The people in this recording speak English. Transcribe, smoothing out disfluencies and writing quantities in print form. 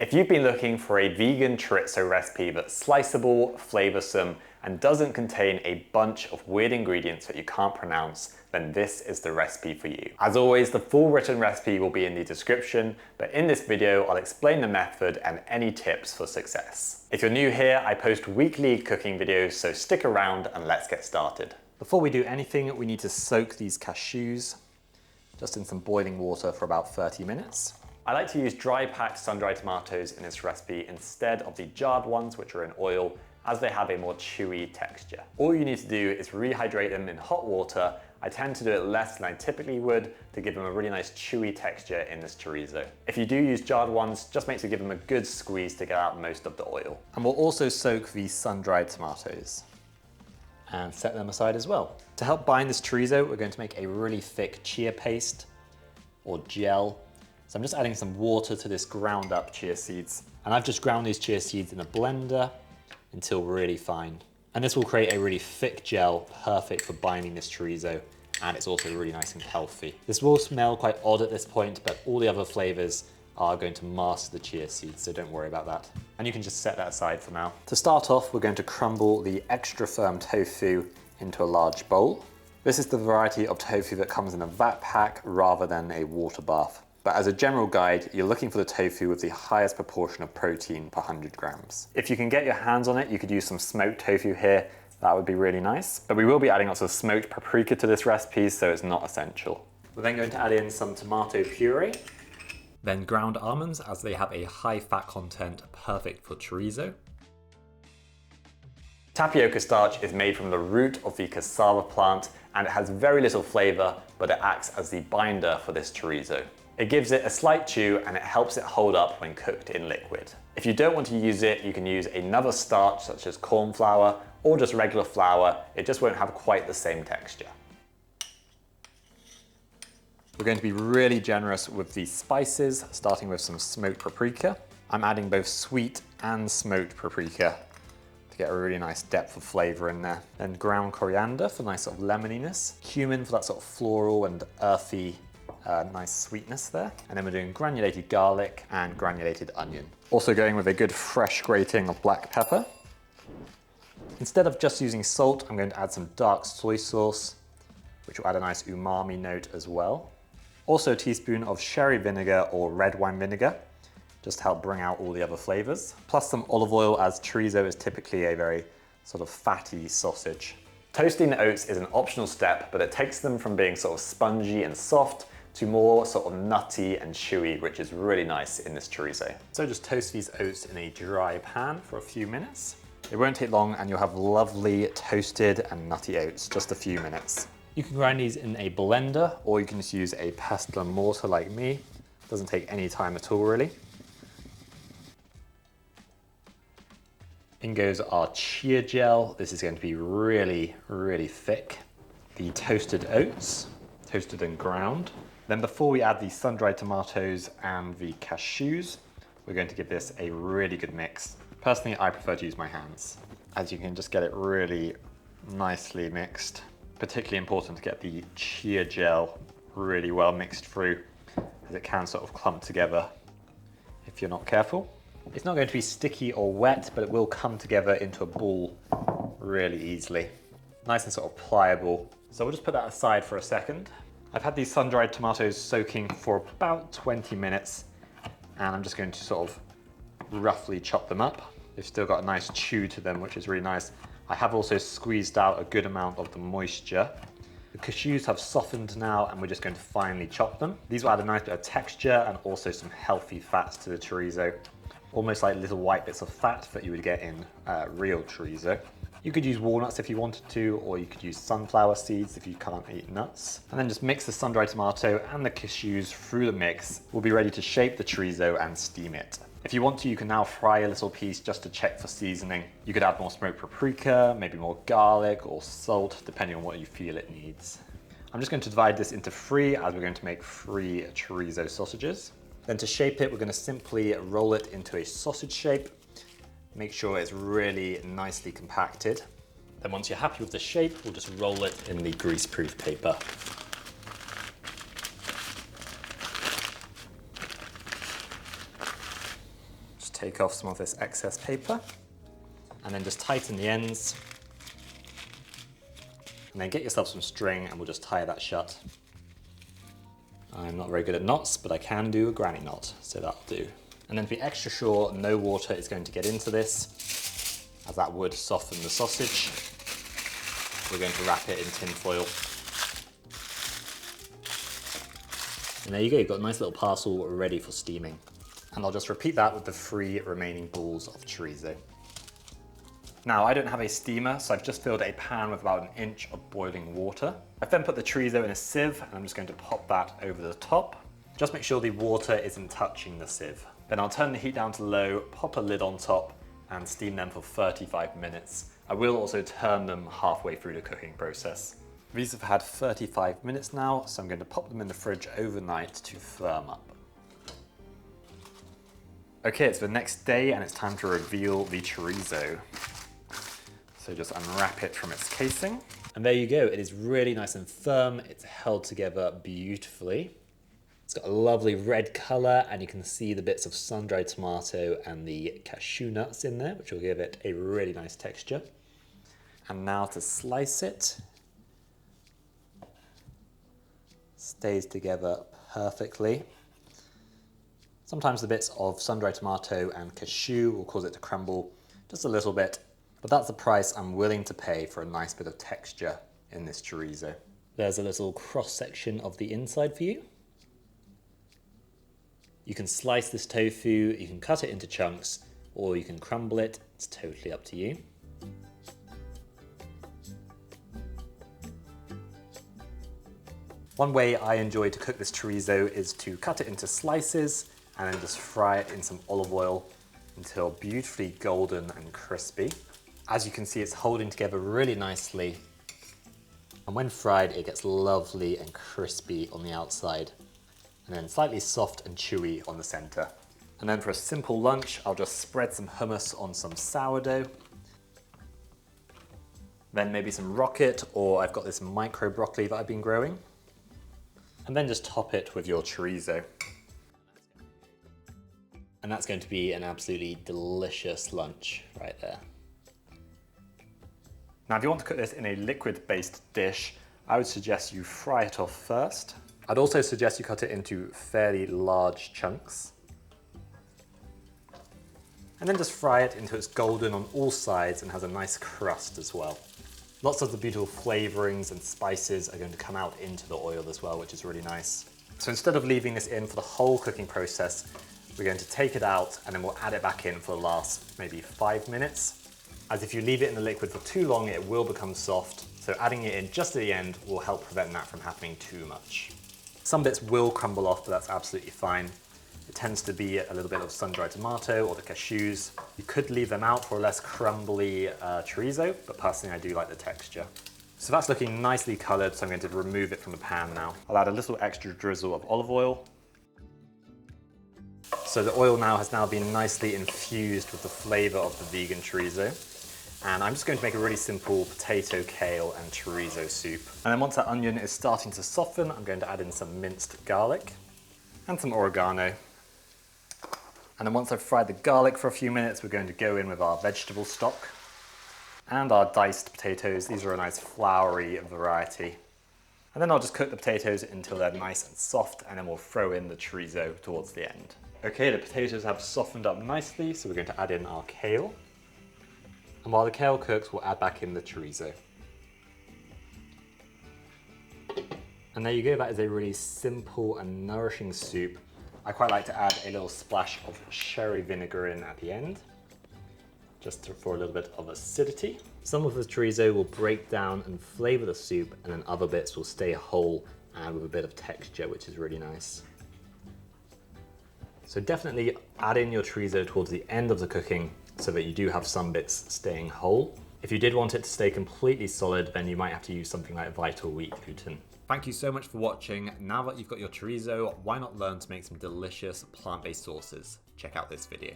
If you've been looking for a vegan chorizo recipe that's sliceable, flavoursome, and doesn't contain a bunch of weird ingredients that you can't pronounce, then this is the recipe for you. As always, the full written recipe will be in the description, but in this video, I'll explain the method and any tips for success. If you're new here, I post weekly cooking videos, so stick around and let's get started. Before we do anything, we need to soak these cashews just in some boiling water for about 30 minutes. I like to use dry packed sun-dried tomatoes in this recipe instead of the jarred ones which are in oil, as they have a more chewy texture. All you need to do is rehydrate them in hot water. I tend to do it less than I typically would to give them a really nice chewy texture in this chorizo. If you do use jarred ones, just make sure you give them a good squeeze to get out most of the oil. And we'll also soak these sun-dried tomatoes and set them aside as well. To help bind this chorizo, we're going to make a really thick chia paste or gel. So I'm just adding some water to this ground up chia seeds. And I've just ground these chia seeds in a blender until really fine. And this will create a really thick gel, perfect for binding this chorizo. And it's also really nice and healthy. This will smell quite odd at this point, but all the other flavors are going to mask the chia seeds, so don't worry about that. And you can just set that aside for now. To start off, we're going to crumble the extra firm tofu into a large bowl. This is the variety of tofu that comes in a vat pack rather than a water bath. But as a general guide, you're looking for the tofu with the highest proportion of protein per 100 grams. If you can get your hands on it, you could use some smoked tofu here. That would be really nice. But we will be adding lots of smoked paprika to this recipe, so it's not essential. We're then going to add in some tomato puree, then ground almonds as they have a high fat content, perfect for chorizo. Tapioca starch is made from the root of the cassava plant and it has very little flavor, but it acts as the binder for this chorizo. It gives it a slight chew and it helps it hold up when cooked in liquid. If you don't want to use it, you can use another starch such as corn flour or just regular flour. It just won't have quite the same texture. We're going to be really generous with the spices, starting with some smoked paprika. I'm adding both sweet and smoked paprika to get a really nice depth of flavor in there. Then ground coriander for nice sort of lemoniness. Cumin for that sort of floral and earthy nice sweetness there. And then we're doing granulated garlic and granulated onion. Also going with a good fresh grating of black pepper. Instead of just using salt, I'm going to add some dark soy sauce, which will add a nice umami note as well. Also a teaspoon of sherry vinegar or red wine vinegar, just to help bring out all the other flavors. Plus some olive oil, as chorizo is typically a very sort of fatty sausage. Toasting the oats is an optional step, but it takes them from being sort of spongy and soft to more sort of nutty and chewy, which is really nice in this chorizo. So just toast these oats in a dry pan for a few minutes. It won't take long and you'll have lovely toasted and nutty oats, just a few minutes. You can grind these in a blender or you can just use a pestle and mortar like me. Doesn't take any time at all really. In goes our chia gel. This is going to be really, really thick. The toasted oats, toasted and ground. Then before we add the sun-dried tomatoes and the cashews, we're going to give this a really good mix. Personally, I prefer to use my hands, as you can just get it really nicely mixed. Particularly important to get the chia gel really well mixed through, as it can sort of clump together if you're not careful. It's not going to be sticky or wet, but it will come together into a ball really easily. Nice and sort of pliable. So we'll just put that aside for a second. I've had these sun-dried tomatoes soaking for about 20 minutes, and I'm just going to sort of roughly chop them up. They've still got a nice chew to them, which is really nice. I have also squeezed out a good amount of the moisture. The cashews have softened now, and we're just going to finely chop them. These will add a nice bit of texture and also some healthy fats to the chorizo. Almost like little white bits of fat that you would get in real chorizo. You could use walnuts if you wanted to, or you could use sunflower seeds if you can't eat nuts. And then just mix the sun-dried tomato and the cashews through the mix. We'll be ready to shape the chorizo and steam it. If you want to, you can now fry a little piece just to check for seasoning. You could add more smoked paprika, maybe more garlic or salt, depending on what you feel it needs. I'm just going to divide this into 3 as we're going to make 3 chorizo sausages. Then to shape it, we're going to simply roll it into a sausage shape. Make sure it's really nicely compacted. Then once you're happy with the shape, we'll just roll it in the grease-proof paper. take off some of this excess paper and then just tighten the ends. And then get yourself some string and we'll just tie that shut. I'm not very good at knots, but I can do a granny knot, so that'll do. And then to be extra sure, no water is going to get into this, as that would soften the sausage. We're going to wrap it in tin foil. And there you go, you've got a nice little parcel ready for steaming. And I'll just repeat that with the 3 remaining balls of chorizo. Now, I don't have a steamer, so I've just filled a pan with about 1 inch of boiling water. I've then put the chorizo in a sieve, and I'm just going to pop that over the top. Just make sure the water isn't touching the sieve. Then I'll turn the heat down to low, pop a lid on top, and steam them for 35 minutes. I will also turn them halfway through the cooking process. These have had 35 minutes now, so I'm going to pop them in the fridge overnight to firm up. Okay, it's the next day, and it's time to reveal the chorizo. So just unwrap it from its casing. And there you go, it is really nice and firm. It's held together beautifully. It's got a lovely red color and you can see the bits of sun-dried tomato and the cashew nuts in there, which will give it a really nice texture. And now to slice it. Stays together perfectly. Sometimes the bits of sun-dried tomato and cashew will cause it to crumble just a little bit. But that's the price I'm willing to pay for a nice bit of texture in this chorizo. There's a little cross section of the inside for you. You can slice this tofu, you can cut it into chunks, or you can crumble it. It's totally up to you. One way I enjoy to cook this chorizo is to cut it into slices and then just fry it in some olive oil until beautifully golden and crispy. As you can see, it's holding together really nicely. And when fried, it gets lovely and crispy on the outside, and then slightly soft and chewy on the center. And then for a simple lunch, I'll just spread some hummus on some sourdough. Then maybe some rocket, or I've got this micro broccoli that I've been growing. And then just top it with your chorizo. And that's going to be an absolutely delicious lunch right there. Now, if you want to cook this in a liquid-based dish, I would suggest you fry it off first. I'd also suggest you cut it into fairly large chunks. And then just fry it until it's golden on all sides and has a nice crust as well. Lots of the beautiful flavorings and spices are going to come out into the oil as well, which is really nice. So instead of leaving this in for the whole cooking process, we're going to take it out and then we'll add it back in for the last maybe 5 minutes. As if you leave it in the liquid for too long, it will become soft. So adding it in just at the end will help prevent that from happening too much. Some bits will crumble off, but that's absolutely fine. It tends to be a little bit of sun-dried tomato or the cashews. You could leave them out for a less crumbly chorizo, but personally I do like the texture. So that's looking nicely colored, so I'm going to remove it from the pan now. I'll add a little extra drizzle of olive oil. So the oil now has been nicely infused with the flavor of the vegan chorizo. And I'm just going to make a really simple potato, kale, and chorizo soup. And then once that onion is starting to soften, I'm going to add in some minced garlic and some oregano. And then once I've fried the garlic for a few minutes, we're going to go in with our vegetable stock and our diced potatoes. These are a nice floury variety. And then I'll just cook the potatoes until they're nice and soft, and then we'll throw in the chorizo towards the end. Okay, the potatoes have softened up nicely, so we're going to add in our kale. And while the kale cooks, we'll add back in the chorizo. And there you go, that is a really simple and nourishing soup. I quite like to add a little splash of sherry vinegar in at the end, just for a little bit of acidity. Some of the chorizo will break down and flavor the soup, and then other bits will stay whole and with a bit of texture, which is really nice. So definitely add in your chorizo towards the end of the cooking so that you do have some bits staying whole. If you did want it to stay completely solid, then you might have to use something like Vital Wheat gluten. Thank you so much for watching. Now that you've got your chorizo, why not learn to make some delicious plant-based sauces? Check out this video.